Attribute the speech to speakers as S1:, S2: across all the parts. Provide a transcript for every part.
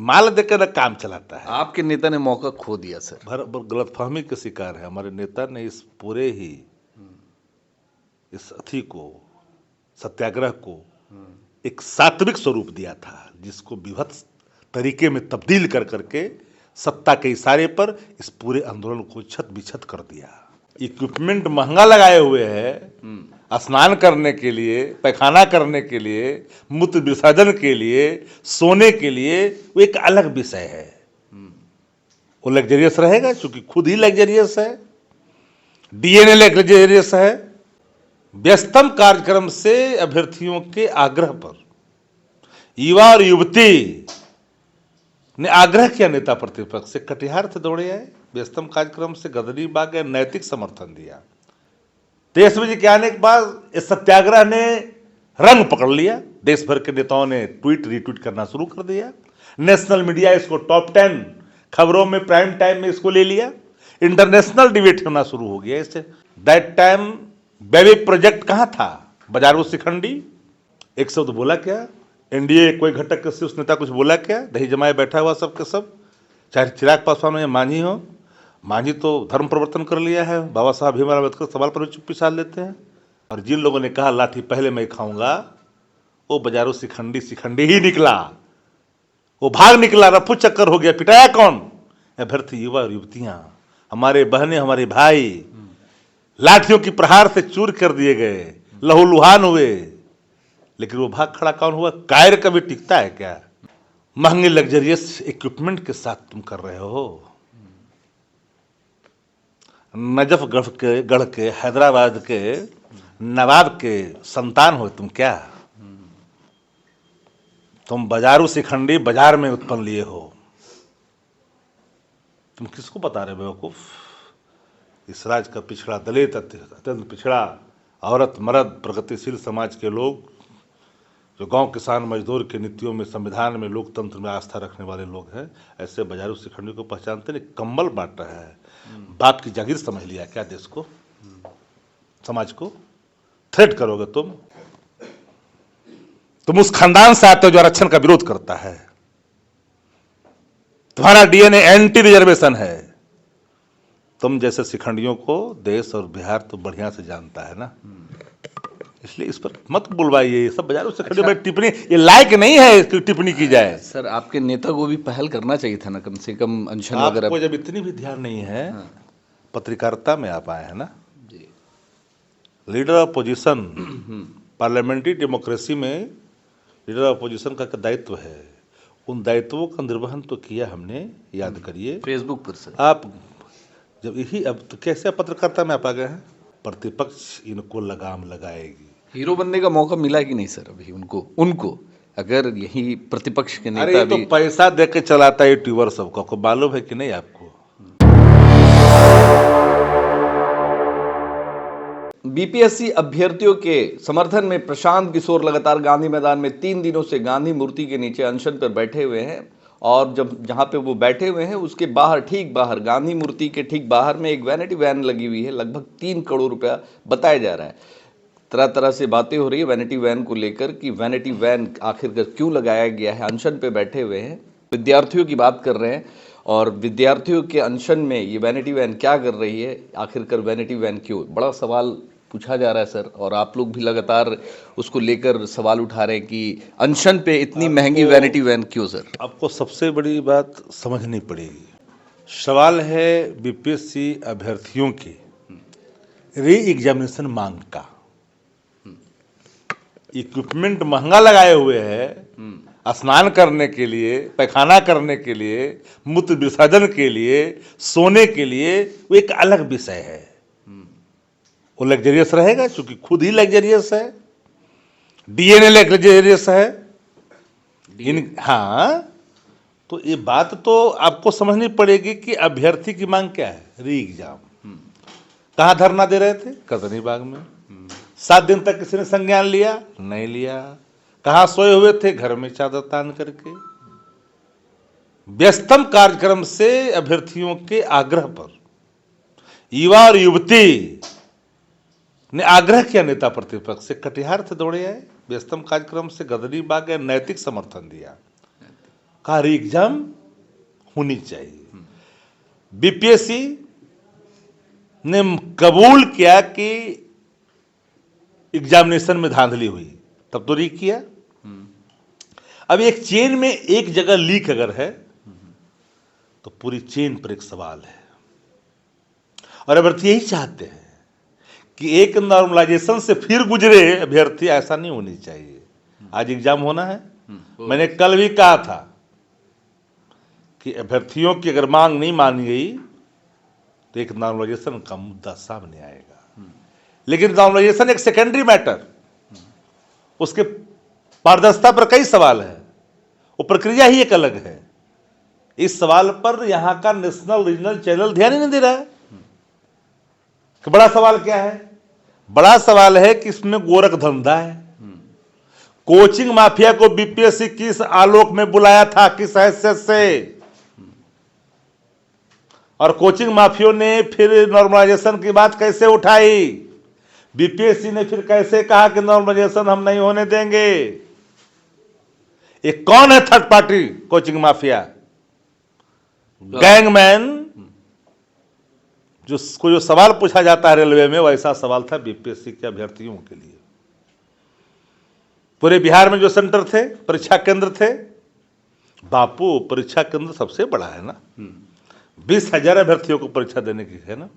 S1: माल देकर न काम चलाता है।
S2: आपके नेता ने मौका खो दिया सर।
S1: गलतफहमी के शिकार है हमारे नेता ने। इस पूरे ही इस अथी को, सत्याग्रह को एक सात्विक स्वरूप दिया था, जिसको विभत्स तरीके में तब्दील कर करके सत्ता के इशारे पर इस पूरे आंदोलन को छत बिछत कर दिया। इक्विपमेंट महंगा लगाए हुए है, स्नान करने के लिए, पैखाना करने के लिए, मूत्र विसर्जन के लिए, सोने के लिए, वो एक अलग विषय है। वो लग्जरियस रहेगा क्योंकि खुद ही लग्जरियस है, डीएनए लग्जरियस है। व्यस्तम कार्यक्रम से अभ्यर्थियों के आग्रह पर युवा और युवती ने आग्रह किया नेता प्रतिपक्ष से, कटिहार से दौड़े आए, व्यस्तम कार्यक्रम से गदरीबाग गए, नैतिक समर्थन दिया। देश में जी के आने के बाद इस सत्याग्रह ने रंग पकड़ लिया। देश भर के नेताओं ने ट्वीट रीट्वीट करना शुरू कर दिया। नेशनल मीडिया इसको टॉप 10 खबरों में प्राइम टाइम में इसको ले लिया। इंटरनेशनल डिबेट होना शुरू हो गया इससे। दैट टाइम बेबी प्रोजेक्ट कहाँ था? बाजारों शिखंडी। एक शब्द बोला क्या? एनडीए कोई घटक से उस नेता कुछ बोला क्या? दही जमाए बैठा हुआ सब के सब, चाहे चिराग पासवान हो या मांझी हो। मांझी तो धर्म परिवर्तन कर लिया है, बाबा साहब भीमराव अम्बेडकर सवाल पर चुप्पी साध लेते हैं। और जिन लोगों ने कहा लाठी पहले मैं खाऊंगा, वो बाजारों शिखंडी ही निकला। वो भाग निकला, रफू चक्कर हो गया। पिटाया कौन? अभ्यर्थी युवा और युवतियां, हमारे बहनें, हमारे भाई लाठियों की प्रहार से चूर कर दिए गए, लहूलुहान हुए। लेकिन वो भाग खड़ा कौन हुआ? कायर कभी टिकता है क्या? महंगे लग्जरियस इक्विपमेंट के साथ तुम कर रहे हो। नजफगढ़ के हैदराबाद के नवाब के संतान हो तुम क्या? तुम बाजारू शिखंडी बाजार में उत्पन्न लिए हो। तुम किसको बता रहे बेवकूफ? इस राज्य का पिछड़ा दलित, अत्यंत पिछड़ा, औरत, मर्द, प्रगतिशील समाज के लोग, जो गांव किसान मजदूर के नीतियों में, संविधान में, लोकतंत्र में आस्था रखने वाले लोग हैं, ऐसे बाजारू शिखंडी को पहचानते नहीं। कंबल बांट रहा है। बाप की जागीर समझ लिया क्या देश को, समाज को? थ्रेट करोगे तुम उस खानदान से आते हो जो आरक्षण का विरोध करता है। तुम्हारा डीएनए एंटी रिजर्वेशन है। तुम जैसे शिखंडियों को देश और बिहार तो बढ़िया से जानता है ना, इसलिए इस पर मत बुलवाइए। ये सब बाजारों शिखंडी पर टिप्पणी, ये लायक नहीं है इसकी टिप्पणी की जाए।
S2: सर आपके नेता को भी पहल करना चाहिए था ना, कम से कम अनशन वगैरह।
S1: आपको जब इतनी भी ध्यान नहीं है, पत्रकारिता में आप आए हैं ना जी। Leader of position, parliamentary democracy में लीडर ऑफ पोजीशन का दायित्व है। उन दायित्वों का निर्वहन तो किया हमने, याद करिए।
S2: फेसबुक पर सर
S1: आप जब यही, अब तो कैसे पत्रकारिता में आप आ गए हैं? प्रतिपक्ष इनको लगाम लगाएगी।
S2: हीरो बनने का मौका मिला कि नहीं सर अभी उनको अगर यही प्रतिपक्ष के नेता
S1: अरे तो पैसा दे के चलाता है यूट्यूबर सबको, आपको मालूम है कि नहीं? आपको
S2: बीपीएससी अभ्यर्थियों के समर्थन में प्रशांत किशोर लगातार गांधी मैदान में 3 दिनों से गांधी मूर्ति के नीचे अनशन पर बैठे हुए हैं। और जहां पे वो बैठे हुए हैं उसके बाहर, ठीक बाहर, गांधी मूर्ति के ठीक बाहर में एक वैनिटी वैन लगी हुई है। लगभग 3 करोड़ रुपया बताया जा रहा है। तरह तरह से बातें हो रही है वैनिटी वैन को लेकर कि वैनिटी वैन आखिरकार क्यों लगाया गया है। अनशन पे बैठे हुए हैं, विद्यार्थियों की बात कर रहे हैं, और विद्यार्थियों के अनशन में ये वैनिटी वैन क्या कर रही है, आखिरकार वैनिटी वैन क्यों, बड़ा सवाल पूछा जा रहा है सर। और आप लोग भी लगातार उसको लेकर सवाल उठा रहे हैं कि अनशन पे इतनी महंगी वैनिटी वैन क्यों सर?
S1: आपको सबसे बड़ी बात समझनी पड़ेगी। सवाल है बीपीएससी अभ्यर्थियों की री एग्जामिनेशन मांग का। इक्विपमेंट महंगा लगाए हुए है, स्नान करने के लिए, पैखाना करने के लिए, मूत्र विसर्जन के लिए, सोने के लिए, वो एक अलग विषय है। वो लग्जरियस रहेगा क्योंकि खुद ही लग्जरियस है, डीएनए लग्जरियस है। हाँ, तो ये बात तो आपको समझनी पड़ेगी कि अभ्यर्थी की मांग क्या है। री एग्जाम। कहाँ धरना दे रहे थे? कदनीबाग में। 7 दिन तक किसी ने संज्ञान लिया? नहीं लिया। कहाँ सोए हुए थे? घर में चादर तान करके। व्यस्तम कार्यक्रम से अभ्यर्थियों के आग्रह पर युवा और युवती ने आग्रह किया नेता प्रतिपक्ष से, कटिहार से दौड़े आए, व्यस्तम कार्यक्रम से गदरीबाग गए, नैतिक समर्थन दिया। का री एग्जाम होनी चाहिए। बीपीएससी ने कबूल किया कि एग्जामिनेशन में धांधली हुई, तब तो री किया। अब एक चेन में एक जगह लीक अगर है तो पूरी चेन पर एक सवाल है, और अभ्यर्थी यही चाहते हैं कि एक नॉर्मलाइजेशन से फिर गुजरे अभ्यर्थी। ऐसा नहीं होनी चाहिए। आज एग्जाम होना है, मैंने कल भी कहा था कि अभ्यर्थियों की अगर मांग नहीं मानी गई तो एक नॉर्मलाइजेशन का मुद्दा सामने आएगा। लेकिन नॉर्मलाइजेशन एक सेकेंडरी मैटर, उसके पारदर्शिता पर कई सवाल है, वो प्रक्रिया ही एक अलग है। इस सवाल पर यहां का नेशनल रीजनल चैनल ध्यान ही नहीं दे रहा है। कि बड़ा सवाल क्या है? बड़ा सवाल है कि इसमें गोरख धंधा है। कोचिंग माफिया को बीपीएससी किस आलोक में बुलाया था, किस हैसियत से? और कोचिंग माफियों ने फिर नॉर्मलाइजेशन की बात कैसे उठाई? बीपीएससी ने फिर कैसे कहा कि नॉर्मलाइजेशन हम नहीं होने देंगे? ये कौन है third party coaching mafia? Gangman. जो सवाल पूछा जाता है रेलवे में, वैसा सवाल था बीपीएससी के अभ्यर्थियों के लिए। पूरे बिहार में जो सेंटर थे, परीक्षा केंद्र थे, बापू परीक्षा केंद्र सबसे बड़ा है ना, 20,000 अभ्यर्थियों को परीक्षा देने की है ना।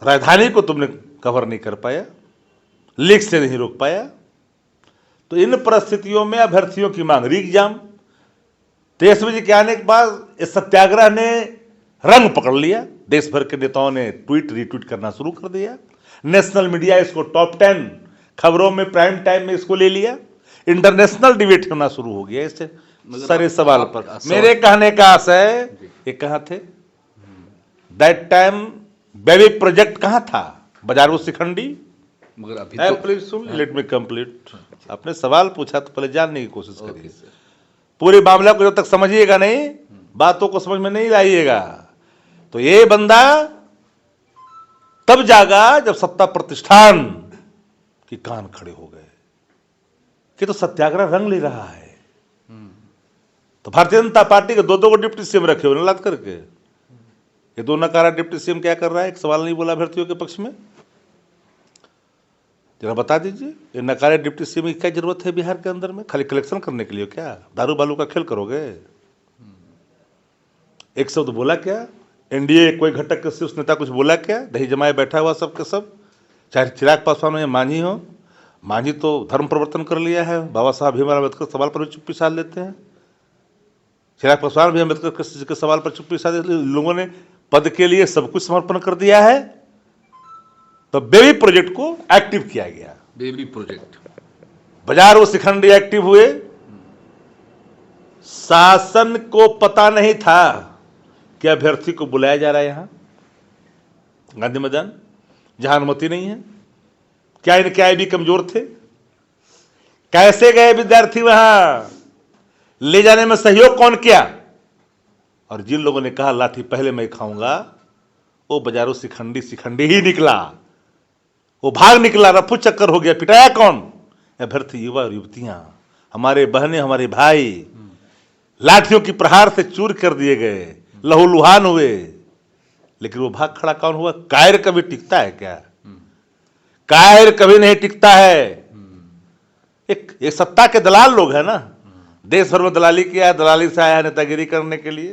S1: राजधानी को तुमने कवर नहीं कर पाया, लीक से नहीं रोक पाया। तो इन परिस्थितियों में अभ्यर्थियों की मांग री एग्जाम। तेजस्वी जी के आने के बाद इस सत्याग्रह ने रंग पकड़ लिया। देश भर के नेताओं ने ट्वीट रिट्वीट करना शुरू कर दिया। नेशनल मीडिया इसको टॉप 10 खबरों में प्राइम टाइम में इसको ले लिया। इंटरनेशनल डिबेट होना शुरू हो गया इससे सारे सवाल पर। मेरे कहने का आशय, ये कहां थे दैट टाइम? बेबी प्रोजेक्ट कहां था? बाजारू शिखंडी।
S2: मगर अभी
S1: please soon, let me complete. आपने सवाल पूछा तो पहले जानने की कोशिश करिए। पूरे मामला को जब तक समझिएगा नहीं, बातों को समझ में नहीं लाइएगा। तो ये बंदा तब जागा जब सत्ता प्रतिष्ठान की कान खड़े हो गए कि तो सत्याग्रह रंग ले रहा है। तो भारतीय जनता पार्टी के दो को डिप्टी सीएम रखे हुए लाद करके, ये दो नकारा डिप्टी सीएम क्या कर रहा है? एक सवाल नहीं बोला अभ्यर्थियों के पक्ष में। जरा बता दीजिए, ये नकारे डिप्टी सीएम की क्या जरूरत है बिहार के अंदर में? खाली कलेक्शन करने के लिए क्या? दारू बालू का खेल करोगे? एक शब्द बोला क्या? एनडीए कोई घटक के शीर्ष नेता कुछ बोला क्या? दही जमाए बैठा हुआ सबके सब, चाहे चिराग पासवान हो या मांझी हो। मांझी तो धर्म परिवर्तन कर लिया है, बाबा साहब भीमराव अम्बेडकर सवाल पर भी चुप्पी साध लेते हैं। चिराग पासवान भी अम्बेडकर के सवाल पर चुप्पी साध लेते। लोगों ने पद के लिए सब कुछ समर्पण कर दिया है। तो बेबी प्रोजेक्ट को एक्टिव किया गया।
S2: बेबी प्रोजेक्ट,
S1: बाजारू शिखंडी एक्टिव हुए। शासन को पता नहीं था कि अभ्यर्थी को बुलाया जा रहा है यहां गांधी मैदान, जहां अनुमति नहीं है। क्या इनके आईबी कमजोर थे? कैसे गए विद्यार्थी वहां? ले जाने में सहयोग कौन किया? और जिन लोगों ने कहा लाठी पहले मैं खाऊंगा, वो बाजारू शिखंडी ही निकला। वो भाग निकला, रफू चक्कर हो गया। पिटाया कौन? अभ्यर्थी युवा और युवतियां, हमारे बहनें, हमारे भाई लाठियों की प्रहार से चूर कर दिए गए, लहूलुहान हुए। लेकिन वो भाग खड़ा कौन हुआ? कायर कभी टिकता है क्या? कायर कभी नहीं टिकता है। एक सत्ता के दलाल लोग हैं ना, देश भर में दलाली किया है, दलाली से आया है नेतागिरी करने के लिए।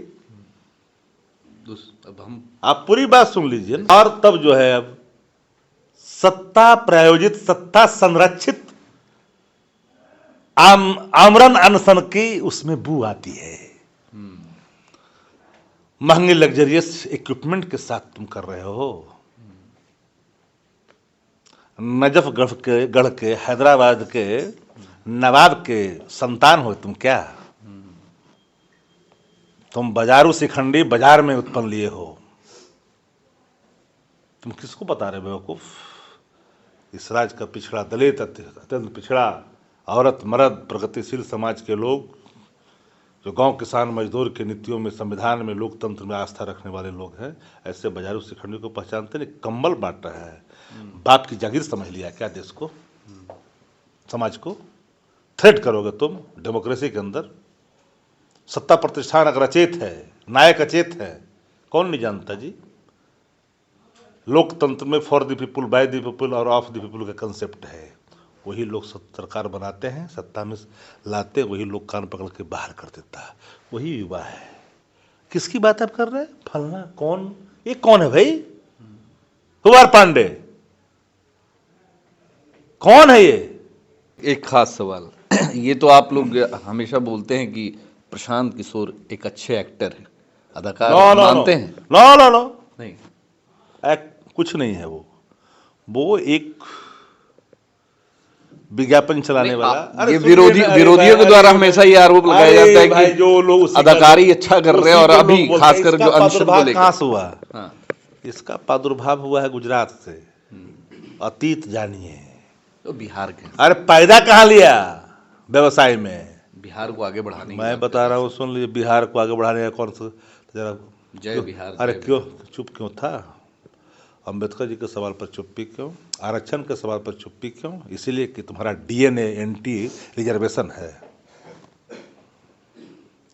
S2: अब हम
S1: आप पूरी बात सुन लीजिए। और तब जो है, अब सत्ता प्रायोजित, सत्ता संरक्षित आमरण अनशन की उसमें बू आती है। महंगे लग्जरियस इक्विपमेंट के साथ तुम कर रहे हो। नजफगढ़ के हैदराबाद के नवाब के संतान हो तुम क्या? तुम बाजारू शिखंडी बाजार में उत्पन्न लिए हो। तुम किसको बता रहे बेवकूफ? इस राज्य का पिछड़ा दलित, अत्यंत पिछड़ा, औरत, मर्द, प्रगतिशील समाज के लोग, जो गांव किसान मजदूर की नीतियों में, संविधान में, लोकतंत्र में आस्था रखने वाले लोग हैं, ऐसे बाजारू शिखंडी को पहचानते नहीं। कंबल बांट रहा है। बाप की जागीर समझ लिया क्या देश को, समाज को? थ्रेट करोगे तुम डेमोक्रेसी के अंदर? सत्ता प्रतिष्ठान अगर अचेत है, नायक अचेत है, कौन नहीं जानता जी। लोकतंत्र में for the people, by the people और ऑफ द पीपुल का कंसेप्ट है। वही लोग सरकार बनाते हैं, सत्ता में लाते, वही लोग कान पकड़ के बाहर कर देता है, वही युवा है। किसकी बात आप कर रहे हैं? फलना कौन? ये कौन है भाई? कुमार पांडे कौन है ये?
S2: एक खास सवाल ये तो आप लोग हमेशा बोलते हैं कि प्रशांत किशोर एक अच्छे एक्टर हैं, अदाकार मानते हैं?
S1: नो नो नो,
S2: नहीं,
S1: कुछ नहीं है वो एक विज्ञापन चलाने वाला।
S2: ये विरोधियों के द्वारा हमेशा ये आरोप लगाया जाता है कि
S1: जो लोग
S2: अदाकारी अच्छा कर रहे हैं, और अभी खासकर जो अनशन को लेकर
S1: कहां से हुआ? हाँ। इसका प्रादुर्भाव हुआ है गुजरात से, अतीत जानिए।
S2: तो बिहार के,
S1: अरे पैदा कहाँ लिया? व्यवसाय में।
S2: बिहार को आगे बढ़ाने,
S1: मैं बता रहा हूँ, सुन लीजिए, बिहार को आगे बढ़ाने का कौन सा जरा
S2: जय बिहार।
S1: अरे क्यों चुप क्यों था? अंबेडकर जी के सवाल पर चुप्पी क्यों? आरक्षण के सवाल पर चुप्पी क्यों? इसीलिए कि तुम्हारा डीएनए एंटी रिजर्वेशन है।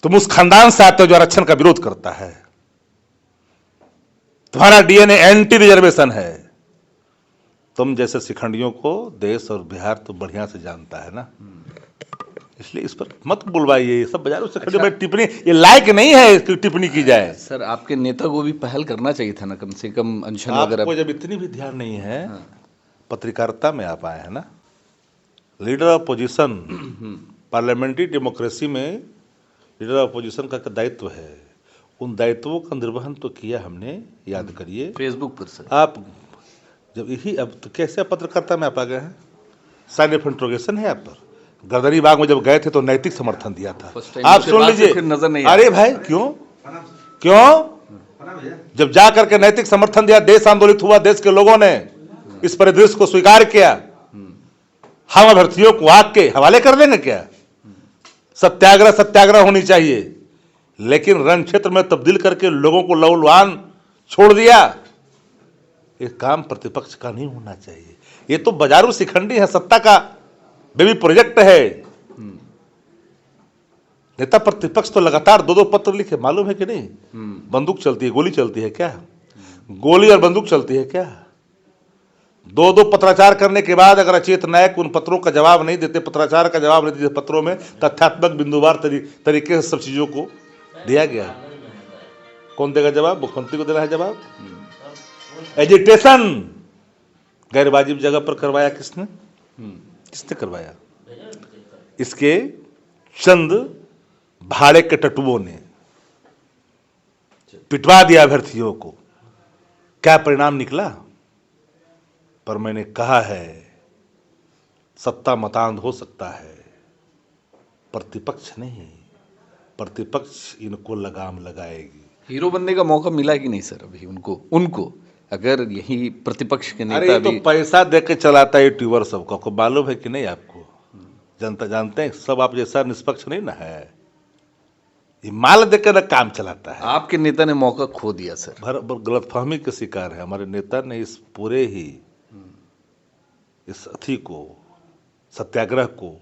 S1: तुम उस खानदान से आते हो जो आरक्षण का विरोध करता है। तुम्हारा डीएनए एंटी रिजर्वेशन है। तुम जैसे शिखंडियों को देश और बिहार तो बढ़िया से जानता है ना, इसलिए इस पर मत बुलवाइए। ये सब बाजारों से खड़े टिप्पणी, ये लायक नहीं है कि टिप्पणी की जाए।
S2: सर, आपके नेता को भी पहल करना चाहिए था ना, कम से कम अनशन वगैरह।
S1: आपको जब इतनी भी ध्यान नहीं है, पत्रकारिता में आप आए हैं ना, leader of position, parliamentary democracy में लीडर ऑफ पोजीशन का दायित्व है। उन दायित्वों का निर्वहन तो किया हमने, याद करिए।
S2: फेसबुक पर सर
S1: आप जब यही, अब तो कैसे पत्रकारिता में आप आ गए हैं? साइन ऑफ इंट्रोगेशन है आप पर। गर्दनी बाग में जब गए थे तो नैतिक समर्थन दिया था। आप सुन लीजिए,
S2: नजर नहीं।
S1: अरे भाई क्यों जब जा करके नैतिक समर्थन दिया, देश आंदोलित हुआ, देश के लोगों ने इस परिदृश्य को स्वीकार किया, हम अभ्यर्थियों को आग के हवाले कर देंगे क्या? सत्याग्रह होनी चाहिए, लेकिन रण क्षेत्र में तब्दील करके लोगों को लहूलुहान छोड़ दिया। ये काम प्रतिपक्ष का नहीं होना चाहिए। ये तो बाजारू शिखंडी है, सत्ता का बेबी प्रोजेक्ट है। नेता प्रतिपक्ष तो लगातार 2-2 पत्र लिखे, मालूम है कि नहीं? बंदूक चलती है, गोली चलती है क्या? गोली और बंदूक चलती है क्या? 2-2 पत्राचार करने के बाद अगर अचेत नायक उन पत्रों का जवाब नहीं देते, पत्राचार का जवाब नहीं देते, पत्रों में तथ्यात्मक बिंदुवार तरीके से सब चीजों को दिया गया, कौन देगा जवाब? मुख्यमंत्री को देना है जवाब। एजिटेशन गैर वाजिब जगह पर करवाया किसने? किसने करवाया? इसके चंद भाड़े के टटुओं ने पिटवा दिया अभ्यर्थियों को। क्या परिणाम निकला? पर मैंने कहा है, सत्ता मतांध हो सकता है, प्रतिपक्ष नहीं। प्रतिपक्ष इनको लगाम लगाएगी।
S2: हीरो बनने का मौका मिला कि नहीं सर अभी उनको अगर यही प्रतिपक्ष के नेता?
S1: अरे तो पैसा दे के चलाता है यूट्यूबर सबको, आपको मालूम है कि नहीं? आपको जनता जानते हैं सब, आप जैसा निष्पक्ष नहीं ना है। ये माल देकर ना काम चलाता है।
S2: आपके नेता ने मौका खो दिया सर।
S1: गलतफहमी के शिकार है। हमारे नेता ने इस पूरे ही इस अथी को, सत्याग्रह को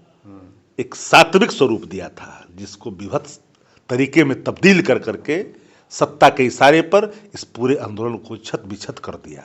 S1: एक सात्विक स्वरूप दिया था, जिसको विभत्स तरीके में तब्दील कर करके सत्ता के इशारे पर इस पूरे आंदोलन को छत बिछत कर दिया।